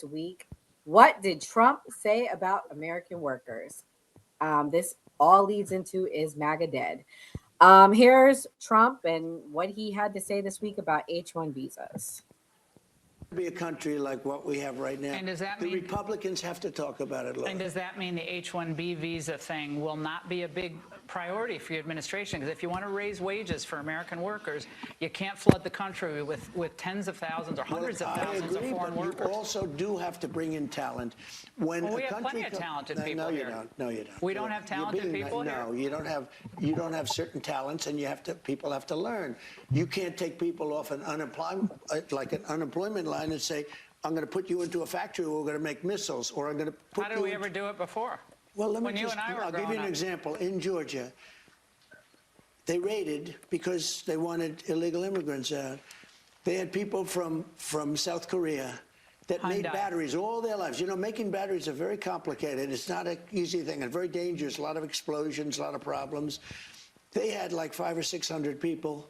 week. What did Trump say about American workers? This all leads into is MAGA dead? Here's Trump and what he had to say this week about H-1 visas. Be a country like what we have right now. And does that the mean Republicans have to talk about it, Laura. And does that mean the H-1B visa thing will not be a big priority for your administration? Because if you want to raise wages for American workers, you can't flood the country with tens of thousands or hundreds of thousands of foreign workers. You also do have to bring in talent. When we have plenty of talented people here. No, you don't. We don't have talented people here? No, you don't have certain talents, and people have to learn. You can't take people off an unemployment line and say, I'm going to put you into a factory where we're going to make missiles, or I'm going to put you. How did we ever do it before? Well, I'll give you an example. In Georgia, they raided because they wanted illegal immigrants out. They had people from South Korea that made batteries all their lives. You know, making batteries are very complicated. It's not an easy thing. It's very dangerous. A lot of explosions, a lot of problems. They had like 500 or 600 people,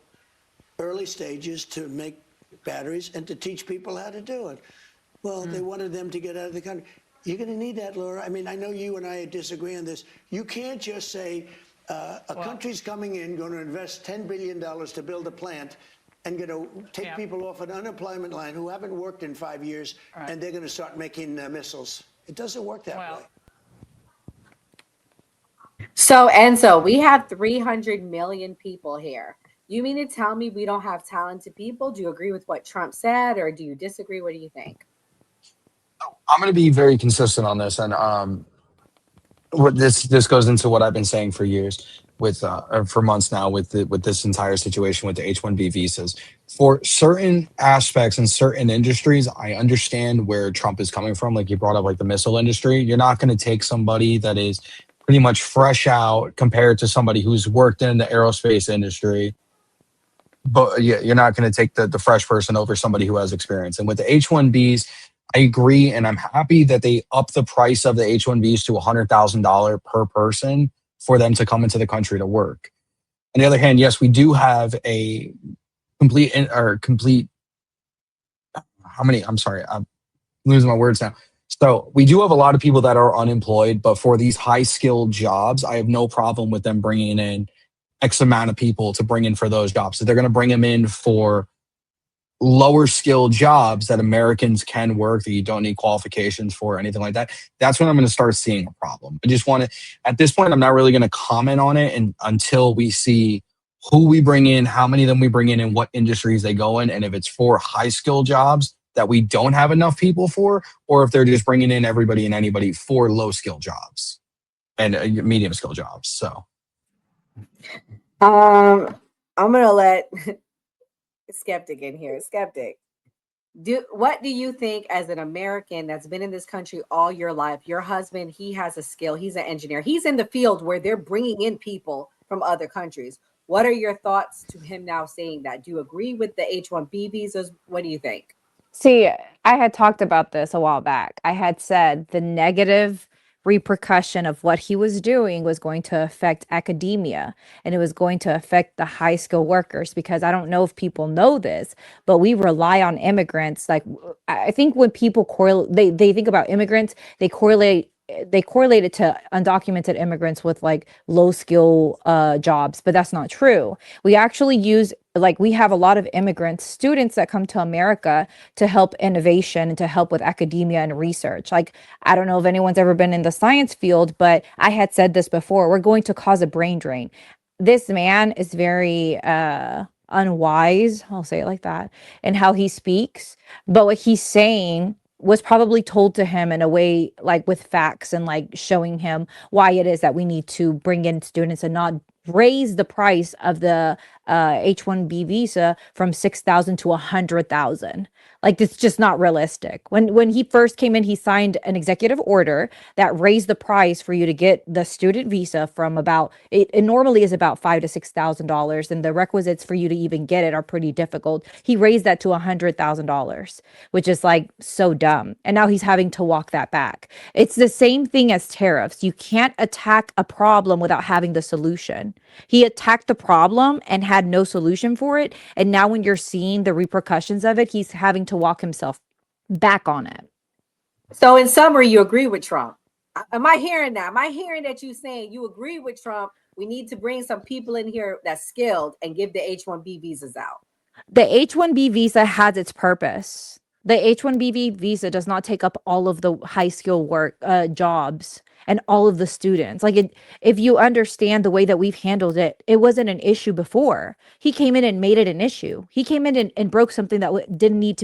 early stages, to make batteries and to teach people how to do it. Well, they wanted them to get out of the country. You're going to need that, Laura. I mean, I know you and I disagree on this. You can't just say a country's coming in, going to invest $10 billion to build a plant, and going to take people off an unemployment line who haven't worked in 5 years, and they're going to start making missiles. It doesn't work that way. So, Enzo, we have 300 million people here. You mean to tell me we don't have talented people? Do you agree with what Trump said, or do you disagree? What do you think? I'm going to be very consistent on this, and what this goes into what I've been saying for years, or for months now, with this entire situation with the H-1B visas. For certain aspects and certain industries, I understand where Trump is coming from. Like you brought up, like the missile industry. You're not going to take somebody that is pretty much fresh out compared to somebody who's worked in the aerospace industry. But yeah, you're not going to take the fresh person over somebody who has experience. And with the H-1Bs, I agree, and I'm happy that they up the price of the H-1Bs to $100,000 per person for them to come into the country to work. On the other hand, yes, we do have a complete. How many? I'm sorry, I'm losing my words now. So we do have a lot of people that are unemployed, but for these high-skilled jobs, I have no problem with them bringing in X amount of people to bring in for those jobs. So they're going to bring them in for lower skilled jobs that Americans can work, that you don't need qualifications for or anything like that. That's when I'm going to start seeing a problem. I just want to, at this point, I'm not really going to comment on it until we see who we bring in, how many of them we bring in, and what industries they go in. And if it's for high skilled jobs that we don't have enough people for, or if they're just bringing in everybody and anybody for low skill jobs and medium skill jobs. So I'm going to let Skeptic in here. Skeptic, what do you think, as an American that's been in this country all your life? Your husband, he has a skill. He's an engineer. He's in the field where they're bringing in people from other countries. What are your thoughts to him now saying that? Do you agree with the H-1B visas? What do you think? See, I had talked about this a while back. I had said the negative repercussion of what he was doing was going to affect academia, and it was going to affect the high skilled workers, because I don't know if people know this, but we rely on immigrants. Like, I think when people they think about immigrants, they correlate it to undocumented immigrants with like low skill jobs, but that's not true. We actually we have a lot of immigrants, students that come to America to help innovation and to help with academia and research. Like, I don't know if anyone's ever been in the science field, but I had said this before, we're going to cause a brain drain. This man is very unwise, I'll say it like that, in how he speaks, but what he's saying was probably told to him in a way, like with facts and like showing him why it is that we need to bring in students and not raise the price of the H-1B visa from 6,000 to 100,000. Like, it's just not realistic. When he first came in, he signed an executive order that raised the price for you to get the student visa from it normally is about $5,000 to $6,000, and the requisites for you to even get it are pretty difficult. He raised that to $100,000, which is like so dumb. And now he's having to walk that back. It's the same thing as tariffs. You can't attack a problem without having the solution. He attacked the problem and had no solution for it. And now when you're seeing the repercussions of it, he's having to walk himself back on it. So in summary, you agree with Trump. Am I hearing that? Am I hearing that you saying you agree with Trump? We need to bring some people in here that's skilled and give the H-1B visas out. The H-1B visa has its purpose. The H-1B visa does not take up all of the high skill work jobs and all of the students. Like if you understand the way that we've handled it, it wasn't an issue before. He came in and made it an issue. He came in and broke something that didn't need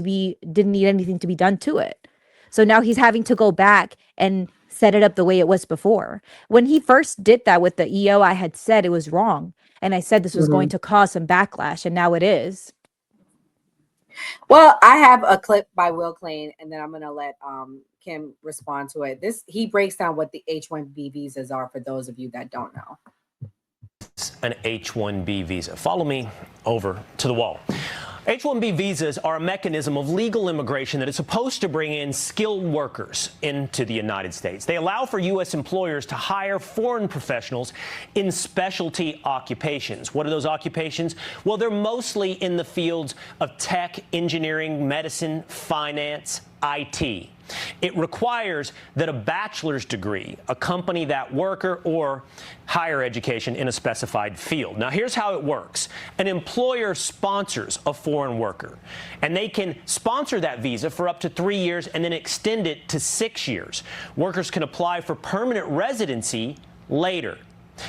anything to be done to it. So now he's having to go back and set it up the way it was before. When he first did that with the EO, I had said it was wrong. And I said this was going to cause some backlash, and now it is. Well, I have a clip by Will Klain, and then I'm going to let Kim respond to it. He breaks down what the H-1B visas are for those of you that don't know. An H-1B visa. Follow me over to the wall. H-1B visas are a mechanism of legal immigration that is supposed to bring in skilled workers into the United States. They allow for U.S. employers to hire foreign professionals in specialty occupations. What are those occupations? Well, they're mostly in the fields of tech, engineering, medicine, finance, IT. It requires that a bachelor's degree accompany that worker or higher education in a specified field. Now, here's how it works. An employer sponsors a foreign worker, and they can sponsor that visa for up to 3 years and then extend it to 6 years. Workers can apply for permanent residency later.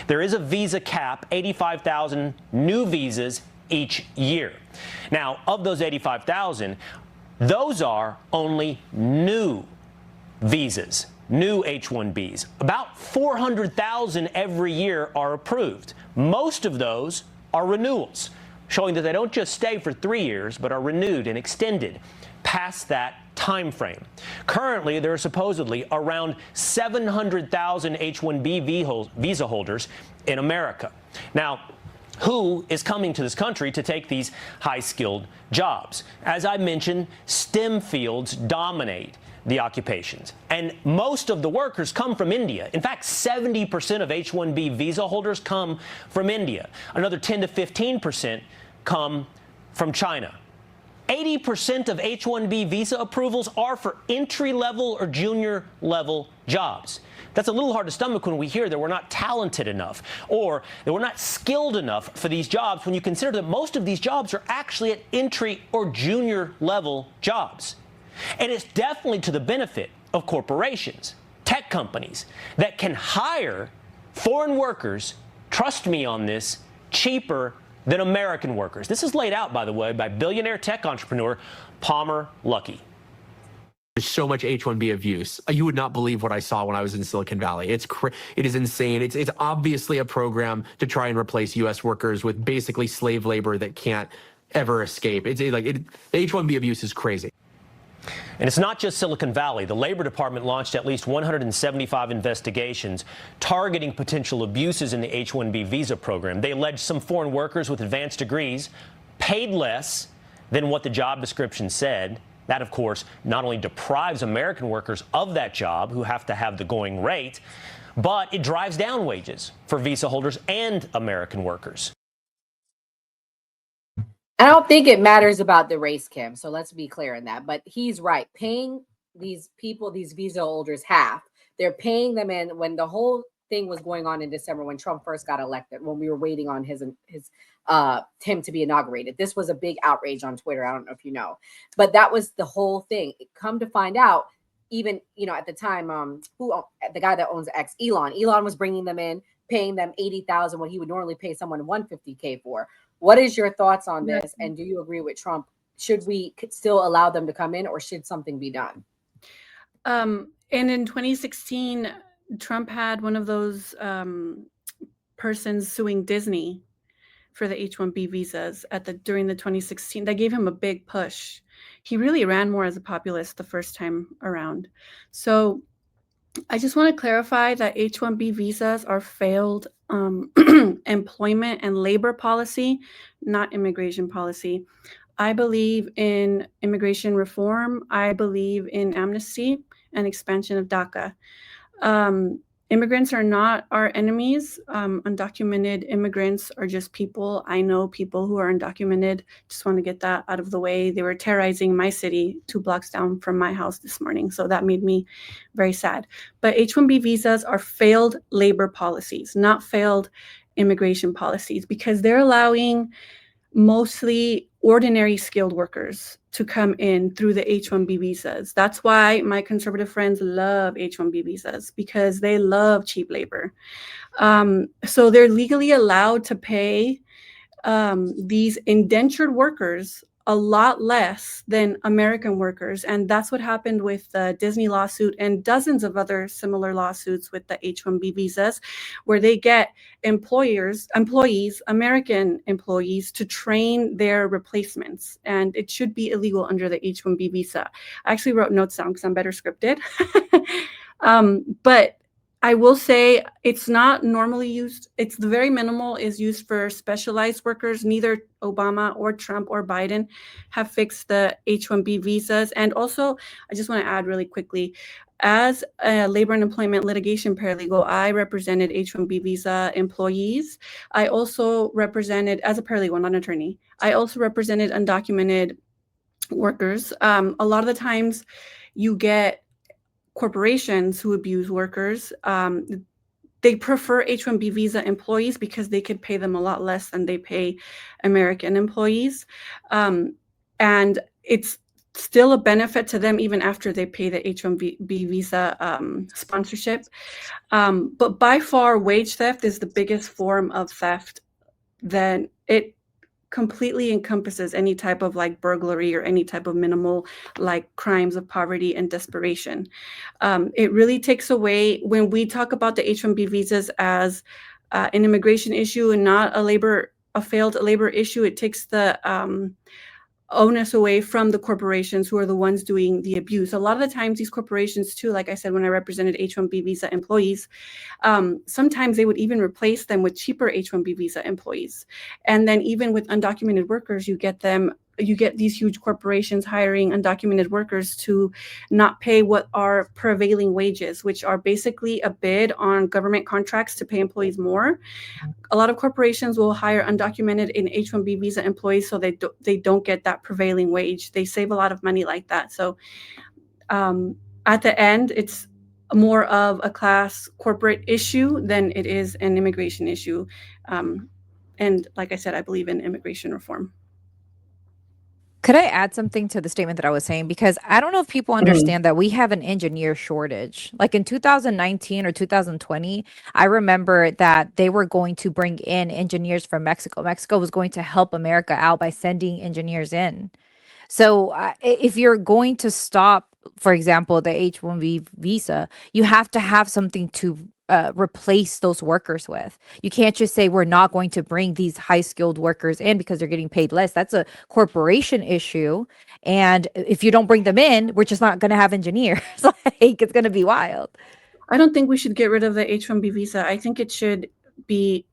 There is a visa cap, 85,000 new visas each year. Now, of those 85,000, those are only new visas, new H-1Bs. About 400,000 every year are approved. Most of those are renewals, showing that they don't just stay for 3 years, but are renewed and extended past that time frame. Currently, there are supposedly around 700,000 H-1B visa holders in America. Now, who is coming to this country to take these high-skilled jobs? As I mentioned, STEM fields dominate the occupations, and most of the workers come from India. In fact, 70% of H-1B visa holders come from India. Another 10 to 15% come from China. 80% of H-1B visa approvals are for entry-level or junior-level jobs. That's a little hard to stomach when we hear that we're not talented enough or that we're not skilled enough for these jobs, when you consider that most of these jobs are actually at entry or junior-level jobs. And it's definitely to the benefit of corporations, tech companies that can hire foreign workers, trust me on this, cheaper than American workers. This is laid out, by the way, by billionaire tech entrepreneur Palmer Luckey. There's so much H-1B abuse. You would not believe what I saw when I was in Silicon Valley. It is insane. It's obviously a program to try and replace U.S. workers with basically slave labor that can't ever escape. The H-1B abuse is crazy. And it's not just Silicon Valley. The Labor Department launched at least 175 investigations targeting potential abuses in the H-1B visa program. They alleged some foreign workers with advanced degrees paid less than what the job description said. That, of course, not only deprives American workers of that job, who have to have the going rate, but it drives down wages for visa holders and American workers. I don't think it matters about the race, Kim. So let's be clear on that. But he's right. Paying these people, these visa holders, half. They're paying them in when the whole thing was going on in December, when Trump first got elected, when we were waiting on him to be inaugurated. This was a big outrage on Twitter. I don't know if you know, but that was the whole thing. Come to find out, even, at the time, the guy that owns X, Elon was bringing them in, paying them 80,000 when he would normally pay someone 150K for. What is your thoughts on this? And do you agree with Trump? Should we still allow them to come in, or should something be done? And in 2016, Trump had one of those persons suing Disney for the H-1B visas during the 2016. That gave him a big push. He really ran more as a populist the first time around. So I just want to clarify that H-1B visas are failed employment and labor policy, not immigration policy. I believe in immigration reform. I believe in amnesty and expansion of DACA. Immigrants are not our enemies. Undocumented immigrants are just people. I know people who are undocumented. Just want to get that out of the way. They were terrorizing my city 2 blocks down from my house this morning. So that made me very sad. But H-1B visas are failed labor policies, not failed immigration policies, because they're allowing mostly ordinary skilled workers to come in through the H-1B visas. That's why my conservative friends love H-1B visas, because they love cheap labor. So they're legally allowed to pay these indentured workers a lot less than American workers. And that's what happened with the Disney lawsuit and dozens of other similar lawsuits with the H-1B visas, where they get employees, American employees, to train their replacements. And it should be illegal under the H-1B visa. I actually wrote notes down because I'm better scripted. But I will say it's not normally used. It's the very minimal is used for specialized workers. Neither Obama or Trump or Biden have fixed the H-1B visas. And also, I just want to add really quickly, as a labor and employment litigation paralegal, I represented H-1B visa employees. I also represented, as a paralegal, not an attorney, I also represented undocumented workers. A lot of the times you get corporations who abuse workers. They prefer H-1B visa employees because they could pay them a lot less than they pay American employees. And it's still a benefit to them even after they pay the H-1B visa sponsorship. But by far, wage theft is the biggest form of theft. Then it completely encompasses any type of like burglary or any type of minimal like crimes of poverty and desperation. It really takes away, when we talk about the H-1B visas as an immigration issue and not a failed labor issue, it takes the onus away from the corporations who are the ones doing the abuse. A lot of the times these corporations too, like I said, when I represented H-1B visa employees, sometimes they would even replace them with cheaper H-1B visa employees. And then even with undocumented workers, you get these huge corporations hiring undocumented workers to not pay what are prevailing wages, which are basically a bid on government contracts to pay employees more. A lot of corporations will hire undocumented and H-1B visa employees so they don't get that prevailing wage. They save a lot of money like that. So at the end, it's more of a class corporate issue than it is an immigration issue. And like I said, I believe in immigration reform. Could I add something to the statement that I was saying? Because I don't know if people understand that we have an engineer shortage. Like in 2019 or 2020, I remember that they were going to bring in engineers from Mexico. Mexico was going to help America out by sending engineers in. So if you're going to stop, for example, the H-1B visa, you have to have something to replace those workers with. You can't just say we're not going to bring these high skilled workers in because they're getting paid less. That's a corporation issue. And if you don't bring them in, we're just not going to have engineers. Like it's going to be wild. I don't think we should get rid of the H-1B visa. I think it should be,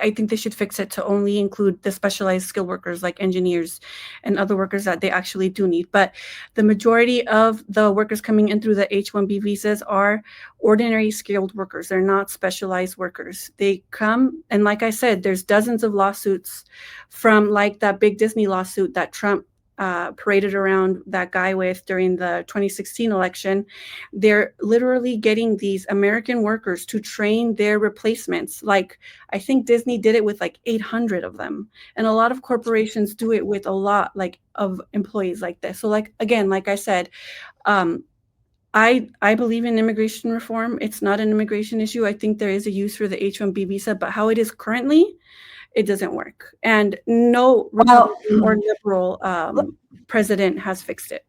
I think they should fix it to only include the specialized skilled workers like engineers and other workers that they actually do need. But the majority of the workers coming in through the H-1B visas are ordinary skilled workers. They're not specialized workers. They come, and like I said, there's dozens of lawsuits from like that big Disney lawsuit that Trump paraded around that guy with during the 2016 election. They're literally getting these American workers to train their replacements. Like I think Disney did it with like 800 of them. And a lot of corporations do it with a lot like of employees like this. So like, again, like I said, I believe in immigration reform. It's not an immigration issue. I think there is a use for the H-1B visa, but how it is currently, it doesn't work. And no Republican or liberal president has fixed it.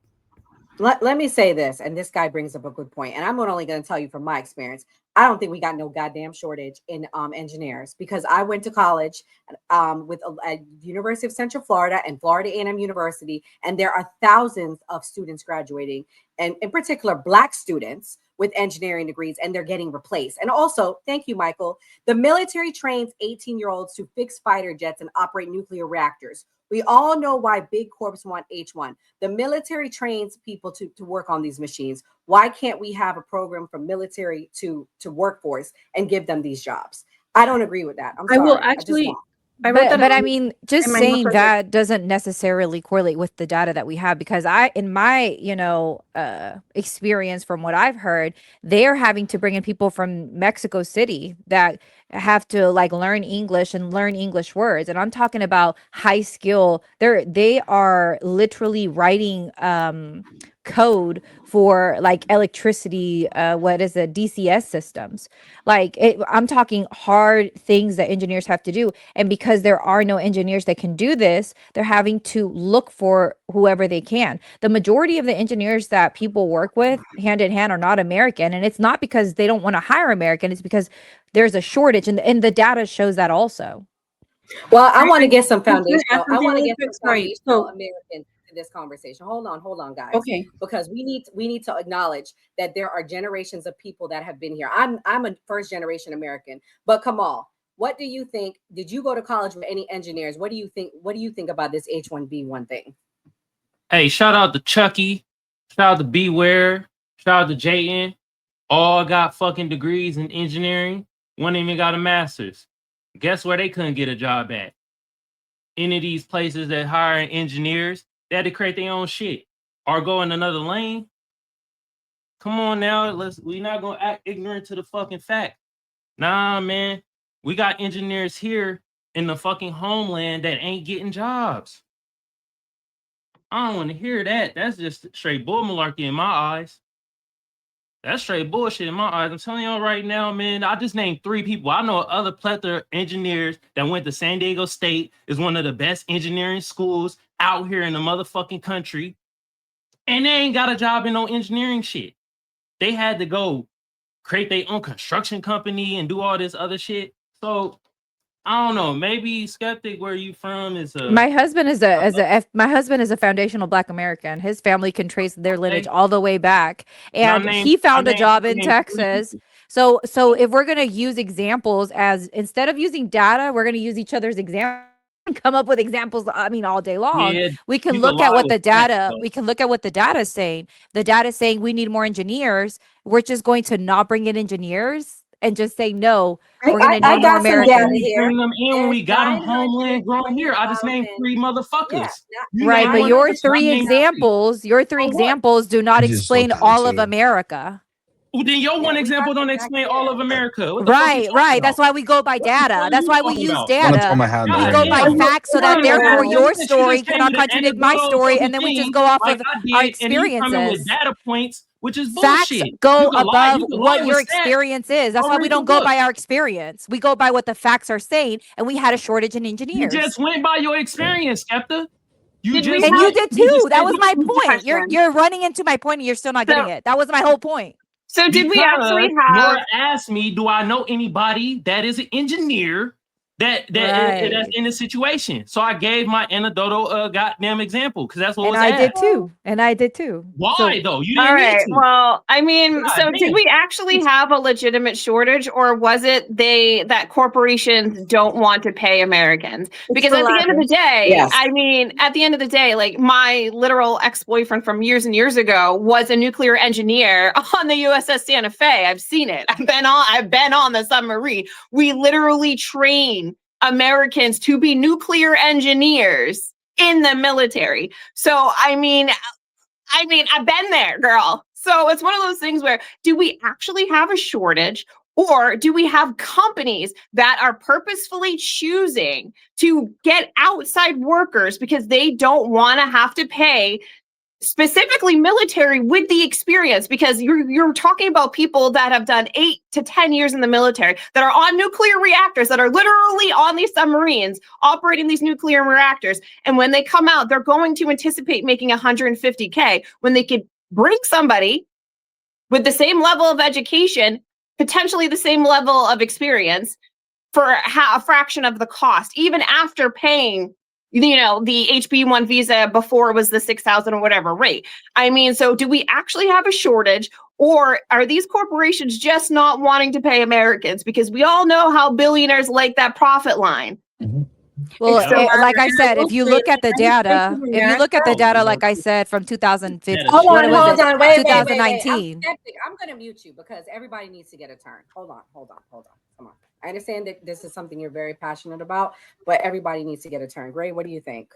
Let me say this, and this guy brings up a good point, and I'm only going to tell you from my experience. I don't think we got no goddamn shortage in engineers, because I went to college with at University of Central Florida and Florida A&M University, and there are thousands of students graduating, and in particular Black students with engineering degrees, and they're getting replaced. And also, thank you, Michael, the military trains 18-year-olds to fix fighter jets and operate nuclear reactors. We all know why big corps want H1. The military trains people to work on these machines. Why can't we have a program from military to workforce and give them these jobs? I don't agree with that. I'm sorry. I will I just actually. won't. I wrote that But I in mean, just my saying notes. that doesn't necessarily correlate with the data that we have, because in my, experience from what I've heard, they're having to bring in people from Mexico City that have to like learn English and learn English words. And I'm talking about high skill. They are literally writing code for like electricity, what is it, DCS systems. Like I'm talking hard things that engineers have to do. And because there are no engineers that can do this, they're having to look for whoever they can. The majority of the engineers that people work with hand in hand are not American. And it's not because they don't want to hire American, it's because there's a shortage. And the data shows that also. Well, I want to get some I'm gonna add foundational. I something want to really get quick. some Sorry. foundational So, American in this conversation. Hold on, guys. okay. Because we need to acknowledge that there are generations of people that have been here. I'm a first generation American, but Kamal, what do you think? Did you go to college with any engineers? What do you think? What do you think about this H1B1 thing? Hey, shout out to Chucky, shout out to Beware, shout out to Jayton. All got fucking degrees in engineering. One even got a master's. Guess where they couldn't get a job at? Any of these places that hire engineers, they had to create their own shit or go in another lane. Come on now, we not gonna act ignorant to the fucking fact. Nah, man, we got engineers here in the fucking homeland that ain't getting jobs. I don't want to hear that. That's just straight bull malarkey in my eyes. That's straight bullshit in my eyes. I'm telling y'all right now, man. I just named 3 people. I know other plethora engineers that went to San Diego State. Is one of the best engineering schools out here in the motherfucking country. And they ain't got a job in no engineering shit. They had to go create their own construction company and do all this other shit. So I don't know. Maybe Skeptic, where you from, is a My husband is my husband is a foundational Black American. His family can trace their lineage all the way back, and he found a job in Texas. So if we're gonna use examples, as instead of using data, we're gonna use each other's examples. Come up with examples, I mean, all day long. Yeah, We can you can look at lie what with the facts, data though. we can look at what the data is saying. The data is saying we need more engineers. We're just going to not bring in engineers and just say no, we're going to I need more got some Americans. data here. Bring them in when There's we got them homeland grown here. I just 920,000. named 3 motherfuckers. Yeah, You Right, name but one your person, I three named 3. examples, So what? do not I just explain looked at it all of too. America. Well, then your one we got example the don't facts explain here. all of America. What the fuck you Right, talking right. about? That's why we go by What the fuck data. are That's you why we talking use about? I'm gonna throw data. my hat in the We God go ring. by damn. facts so that First of therefore all, your since you story just came cannot with an contradict my anecdotal story, fucking and then we just thing go off like of I our did, and you coming with experiences. data points, which is Facts bullshit. go above You can what lie your with stats. experience is. That's I'll why we read the don't go book. by our experience. We go by what the facts are saying, and we had a shortage in You engineers. just went by your experience, Skepta. You Did we just And you have went. did You too. just That said was you my point. You're question? you're running into my point and you're still not getting So, it. That was my whole point. so did we Because actually Nora have? asked me, do I know anybody that is an engineer that's Right. in this situation? So I gave my anecdotal goddamn example because that's what And was I did asked. too. And I did too. Why So though? You All didn't need right. to. Well, I mean, God so did damn. we actually have a legitimate shortage, or was it that corporations don't want to pay Americans? Because at the end of the day, Yes. I mean, at the end of the day, like my literal ex-boyfriend from years and years ago was a nuclear engineer on the USS Santa Fe. I've seen it. I've been on the submarine. We literally train Americans to be nuclear engineers in the military. So I mean, I've been there, girl. So it's one of those things where, do we actually have a shortage, or do we have companies that are purposefully choosing to get outside workers because they don't want to have to pay specifically military with the experience? Because you're talking about people that have done 8 to 10 years in the military, that are on nuclear reactors, that are literally on these submarines operating these nuclear reactors, and when they come out, they're going to anticipate making 150K when they could bring somebody with the same level of education, potentially the same level of experience, for a fraction of the cost, even after paying, the HB1 visa before it was the 6,000 or whatever rate. I mean, so do we actually have a shortage, or are these corporations just not wanting to pay Americans? Because we all know how billionaires like that profit line. Well, So, like I said, if you look at the data, like I said, from 2015, Hold what on, was hold it? on, wait. I'm 2019. skeptic. I'm gonna mute you because everybody needs to get a turn. Hold on. Come on. I understand that this is something you're very passionate about, but everybody needs to get a turn. Gray, what do you think?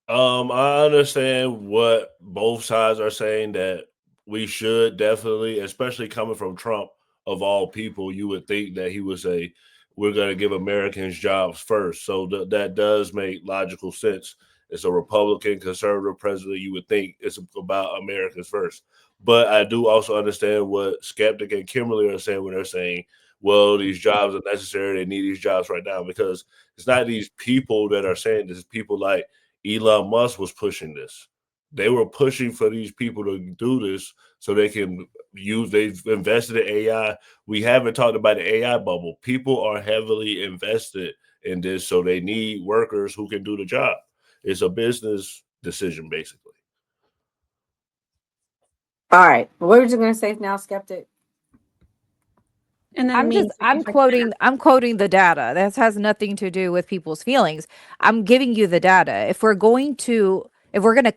I understand what both sides are saying, that we should definitely, especially coming from Trump of all people, you would think that he would say, we're going to give Americans jobs first. So that does make logical sense. It's a Republican conservative president. You would think it's about Americans first. But I do also understand what Skeptic and Kimberly are saying when they're saying, well, these jobs are necessary. They need these jobs right now, because it's not these people that are saying this. It's people like Elon Musk was pushing this. They were pushing for these people to do this so they can use, they've invested in AI. We haven't talked about the AI bubble. People are heavily invested in this, so they need workers who can do the job. It's a business decision, basically. All right. What were you going to say now, Skeptic? And then I'm quoting the data. That has nothing to do with people's feelings. I'm giving you the data. If we're going to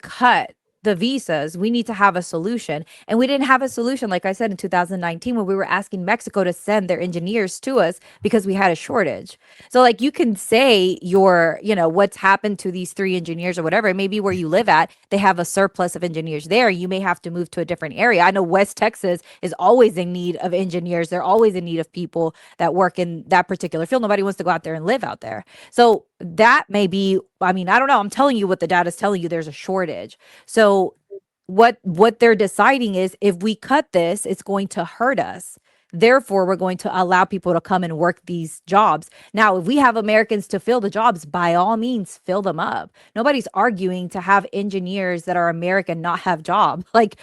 cut the visas, we need to have a solution. And we didn't have a solution, like I said, in 2019, when we were asking Mexico to send their engineers to us because we had a shortage. So like, you can say what's happened to these 3 engineers or whatever. Maybe where you live at, they have a surplus of engineers there. You may have to move to a different area. I know West Texas is always in need of engineers. They're always in need of people that work in that particular field. Nobody wants to go out there and live out there. So that may be, I mean, I don't know. I'm telling you what the data is telling you. There's a shortage. So what they're deciding is, if we cut this, it's going to hurt us. Therefore, we're going to allow people to come and work these jobs. Now, if we have Americans to fill the jobs, by all means, fill them up. Nobody's arguing to have engineers that are American not have jobs. Like,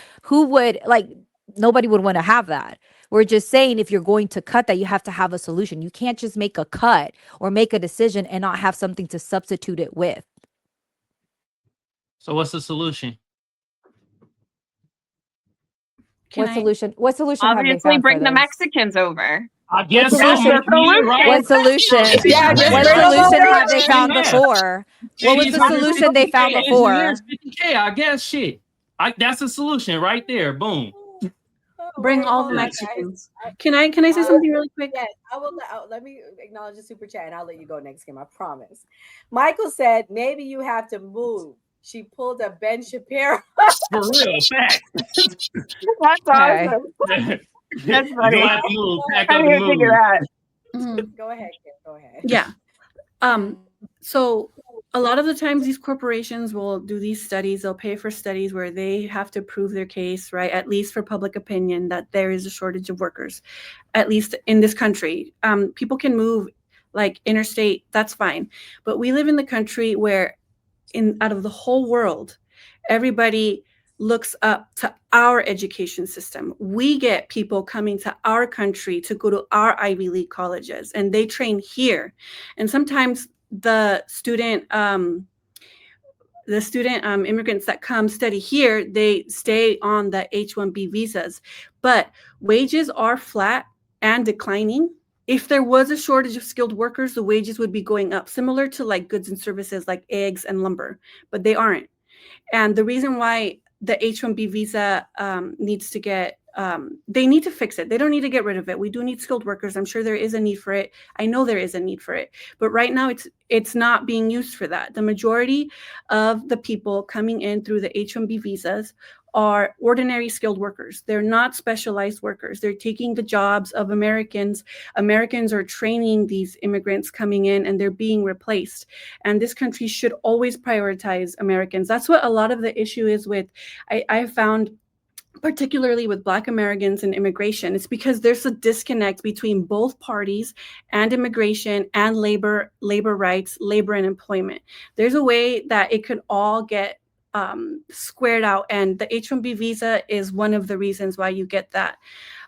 nobody would want to have that. We're just saying, if you're going to cut that, you have to have a solution. You can't just make a cut or make a decision and not have something to substitute it with. So what's the solution? What solution have they Obviously found for bring the this? Mexicans over. I guess What so. solution? What solution? Yeah, just What bring them solution over. have they found before? What was the solution they found before? 50K, I guess. Shit. That's a solution right there. Boom. Bring all the Mexicans. Can I say something really quick? Yes, let me acknowledge the super chat and I'll let you go next, Kim. I promise. Michael said, maybe you have to move. She pulled a Ben Shapiro. For real, fact. That's awesome. That's funny. Have to move, pack I up didn't and even figure move. that. Go ahead, Kim. Go ahead. Yeah. So a lot of the times these corporations will do these studies. They'll pay for studies where they have to prove their case, right? At least for public opinion, that there is a shortage of workers, at least in this country. People can move like interstate, that's fine. But we live in the country where out of the whole world, everybody looks up to our education system. We get people coming to our country to go to our Ivy League colleges, and they train here. And sometimes the student immigrants that come study here, they stay on the H-1B visas, but wages are flat and declining. If there was a shortage of skilled workers, the wages would be going up, similar to like goods and services like eggs and lumber, but they aren't. And the reason why the H-1B visa needs to get, they need to fix it. They don't need to get rid of it. We do need skilled workers. I'm sure there is a need for it. I know there is a need for it. But right now, it's not being used for that. The majority of the people coming in through the H-1B visas are ordinary skilled workers. They're not specialized workers. They're taking the jobs of Americans. Americans are training these immigrants coming in, and they're being replaced. And this country should always prioritize Americans. That's what a lot of the issue is with, I found, particularly with Black Americans and immigration. It's because there's a disconnect between both parties and immigration and labor rights, labor and employment. There's a way that it could all get squared out, and the H-1B visa is one of the reasons why you get that.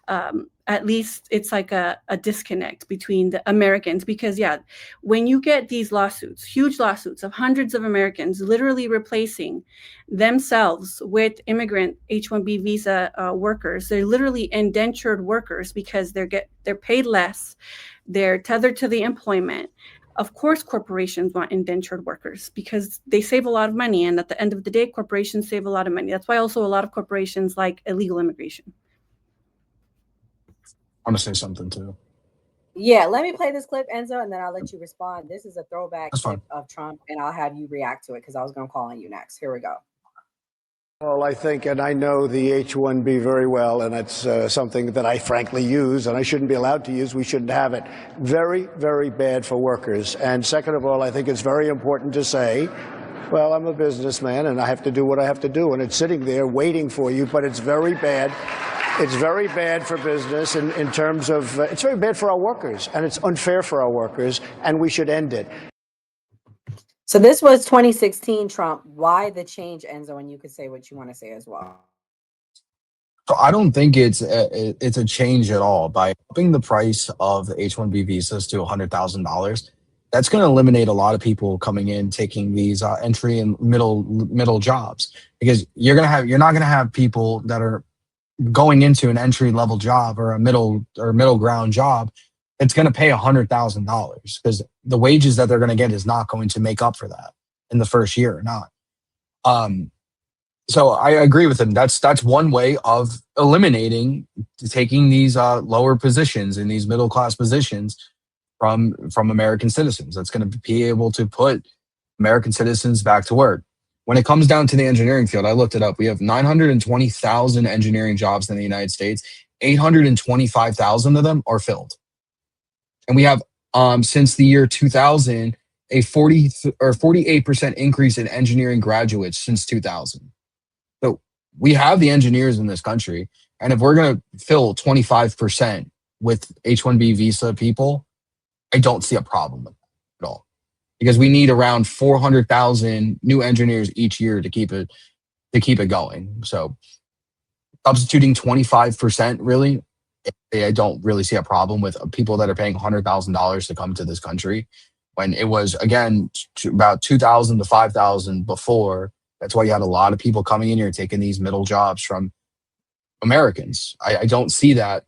At least it's like a disconnect between the Americans, because when you get these lawsuits, huge lawsuits of hundreds of Americans literally replacing themselves with immigrant H-1B visa workers, they're literally indentured workers because they're paid less, they're tethered to the employment. Of course, corporations want indentured workers because they save a lot of money. And at the end of the day, corporations save a lot of money. That's why also a lot of corporations like illegal immigration. I want to say something too. Yeah, let me play this clip, Enzo, and then I'll let you respond. This is a throwback That's clip fine. of Trump, and I'll have you react to it because I was going to call on you next. Here we go. Well, I think, and I know the H-1B very well, and it's something that I frankly use, and I shouldn't be allowed to use. We shouldn't have it. Very, very bad for workers. And second of all, I think it's very important to say, well, I'm a businessman, and I have to do what I have to do, and it's sitting there waiting for you, but it's very bad. It's very bad for business in terms of, it's very bad for our workers, and it's unfair for our workers, and we should end it. So this was 2016 Trump. Why the change, Enzo? And you could say what you want to say as well. So I don't think it's a change at all. By upping the price of the H-1B visas to $100,000, that's going to eliminate a lot of people coming in taking these entry and middle jobs, because you're not going to have people that are going into an entry level job or a middle ground job. It's going to pay $100,000 because the wages that they're going to get is not going to make up for that in the first year or not. So I agree with him. That's one way of eliminating taking these lower positions in these middle class positions from American citizens. That's going to be able to put American citizens back to work. When it comes down to the engineering field, I looked it up. We have 920,000 engineering jobs in the United States. 825,000 of them are filled. And we have, since the year 2000, a 48% increase in engineering graduates since 2000. So we have the engineers in this country. And if we're going to fill 25% with H-1B visa people, I don't see a problem with that at all. Because we need around 400,000 new engineers each year to keep it going. So substituting 25%, really, I don't really see a problem with people that are paying $100,000 to come to this country when it was, again, about 2,000 to 5,000 before. That's why you had a lot of people coming in here taking these middle jobs from Americans. I don't see that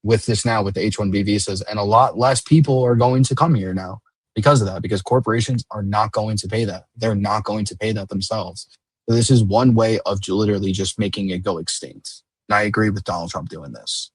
with this now with the H-1B visas, and a lot less people are going to come here now because of that, because corporations are not going to pay that. They're not going to pay that themselves. So this is one way of literally just making it go extinct. And I agree with Donald Trump doing this.